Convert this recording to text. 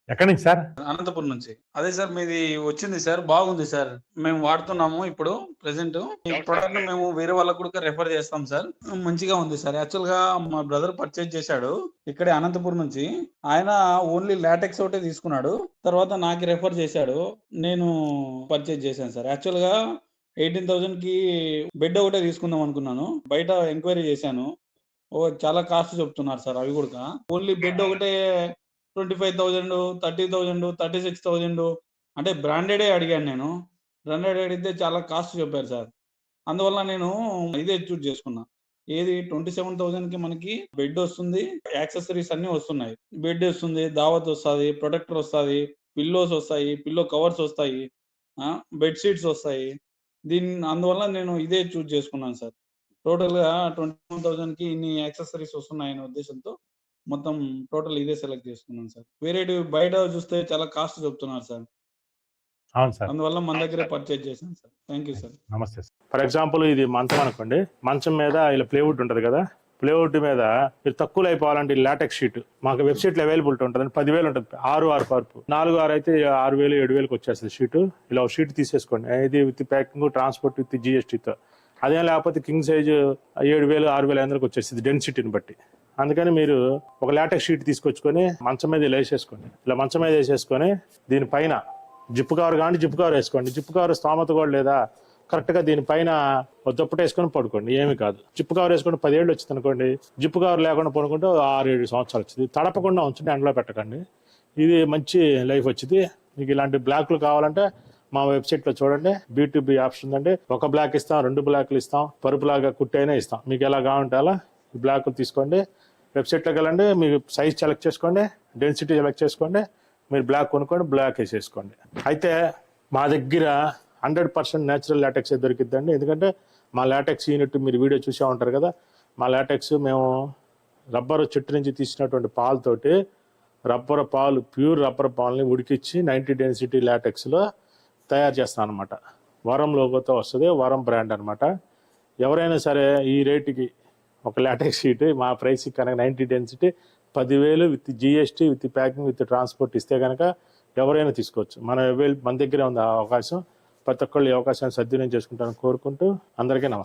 ఎక్కడి నుంచి సార్? అనంతపురం నుంచి. అదే సార్ మీది వచ్చింది సార్. బాగుంది సార్. మేము వాడుతున్నాము ఇప్పుడు ప్రెజెంట్. ఈ ప్రొడక్ట్‌ని మేము వేరే వాళ్ళకి కూడా రిఫర్ చేస్తాం సార్. మంచిగా ఉంది సార్. యాక్చువల్‌గా మా బ్రదర్ పర్చేజ్ చేశాడు. ఇక్కడే అనంతపురం నుంచి. ఆయన ఓన్లీ లాటెక్స్ ఒకటే తీసుకున్నాడు. తర్వాత నాకు రిఫర్ చేశాడు. నేను పర్చేజ్ చేశాను సార్. యాక్చువల్‌గా 18,000కి బెడ్ ఒకటే తీసుకుందాం అనుకున్నాను. బయట ఎంక్వైరీ చేశాను. చాలా కాస్ట్ చెప్తున్నారు సార్ అవి గూడక. ఓన్లీ బెడ్ ఒకటే 25,000, 30,000, 36,000 అంటే బ్రాండెడే అడిగాను నేను. బ్రాండెడ్ అడిగితే చాలా కాస్ట్ చెప్పారు సార్. అందువల్ల నేను ఇదే చూజ్ చేసుకున్నా. ఏది 27,000కి మనకి బెడ్ వస్తుంది. యాక్సెసరీస్ అన్నీ వస్తున్నాయి. బెడ్ వస్తుంది, దావత్ వస్తది, ప్రొటెక్టర్ వస్తది, పిల్లోస్ వస్తాయి, పిల్లో కవర్స్ వస్తాయి. బెడ్ షీట్స్ వస్తాయి. అందువల్ల నేను ఇదే చూజ్ చేసుకున్నాను సార్. టోటల్‌గా 27,000కి ఇన్ని యాక్సెసరీస్ వస్తున్నాయనే ఉద్దేశంతో మొత్తం టోటల్ ఇదే సెలెక్ట్ చేసుకున్నాను సార్. వేరేటివి బయట చూస్తే చాలా కాస్ట్ చెప్తున్నారు సార్. అవును సార్. అందువల్ల మన దగ్గరే పర్చేజ్ చేశాను సార్. Thank you sir. నమస్తే సార్. ఫర్ ఎగ్జాంపుల్ ఇది మంచం అనుకోండి. మంచం మీద ఇలా ప్లేవుడ్ ఉంటది కదా! ప్లేవుడ్ మీద మీరు తక్కువలో అయిపోవాలంటే లాటెక్స్ షీట్ మాకు వెబ్‌సైట్‌లో అవైలబిలిటీ ఉంటదండి. 10,000 ఉంటది. 6 పరుపు. 4, 6 అయితే 6,000, 7,000కి వచ్చేస్తది షీటు. ఇలా ఒక షీట్ తీసేసుకోండి. ఇది విత్ ప్యాకింగ్, ట్రాన్స్‌పోర్ట్ విత్ జీఎస్టీతో. అదేం లేకపోతే కింగ్ సైజ్ 7,000, 6,500కి వచ్చేస్తది డెన్సిటీని బట్టి. అందుకని మీరు ఒక లాటెక్స్ షీట్ తీసుకొచ్చుకొని మంచం మీద ఇలా వేసేసుకోండి. ఇలా మంచం మీద వేసేసుకొని దీనిపైన జిప్ కవర్ కానీ జిప్ కవర్ వేసుకోండి. జిప్ కవర్ స్తోమత కూడా లేదా కరెక్ట్గా దీనిపైన దుప్పటి వేసుకొని పడుకోండి. ఏమి కాదు. జిప్ కవర్ వేసుకుంటే 10 ఏళ్ళు వచ్చింది అనుకోండి. జిప్ కవర్ లేకుండా పడుకుంటే 6-7 సంవత్సరాలు వచ్చింది. తడపకుండా ఉంచండి, ఎండలో పెట్టకండి. ఇది మంచి లైఫ్ వచ్చింది. మీకు ఇలాంటి బ్లాక్లు కావాలంటే మా వెబ్సైట్లో చూడండి. B2B ఆప్షన్ ఉందండి. ఒక బ్లాక్ ఇస్తాం, 2 బ్లాక్లు ఇస్తాం, పరుపులాగా కుట్టైనా ఇస్తాం. మీకు ఎలా కావాలంటే అలా ఈ బ్లాక్లు తీసుకోండి. వెబ్సైట్లోకి వెళ్ళండి, మీరు సైజ్ సెలెక్ట్ చేసుకోండి, డెన్సిటీ సెలెక్ట్ చేసుకోండి, మీరు బ్లాక్ కొనుక్కోండి, బ్లాక్ వేసేసుకోండి. అయితే మా దగ్గర 100% న్యాచురల్ లాటెక్స్ దొరికిద్దండి. ఎందుకంటే మా లాటెక్స్ యూనిట్ మీరు వీడియో చూసే ఉంటారు కదా. మా లాటెక్స్ మేము రబ్బరు చెట్టు నుంచి తీసినటువంటి పాలతోటి ప్యూర్ రబ్బర్ పాలని ఉడికిచ్చి 90 డెన్సిటీ లాటెక్స్లో తయారు చేస్తాను అనమాట. వరం లోగోతో వస్తుంది. వరం బ్రాండ్ అనమాట. ఎవరైనా సరే ఈ రేటుకి ఒక లాటెక్స్ షీట్ మా ప్రైస్కి కనుక 90 density 10,000 with GST with packing with transport ఇస్తే కనుక ఎవరైనా తీసుకోవచ్చు. మన దగ్గరే ఉంది ఆ అవకాశం. ప్రతి ఒక్కళ్ళు ఈ అవకాశాన్ని సద్వినియోగం చేసుకుంటారని కోరుకుంటూ అందరికీ నమస్కారం.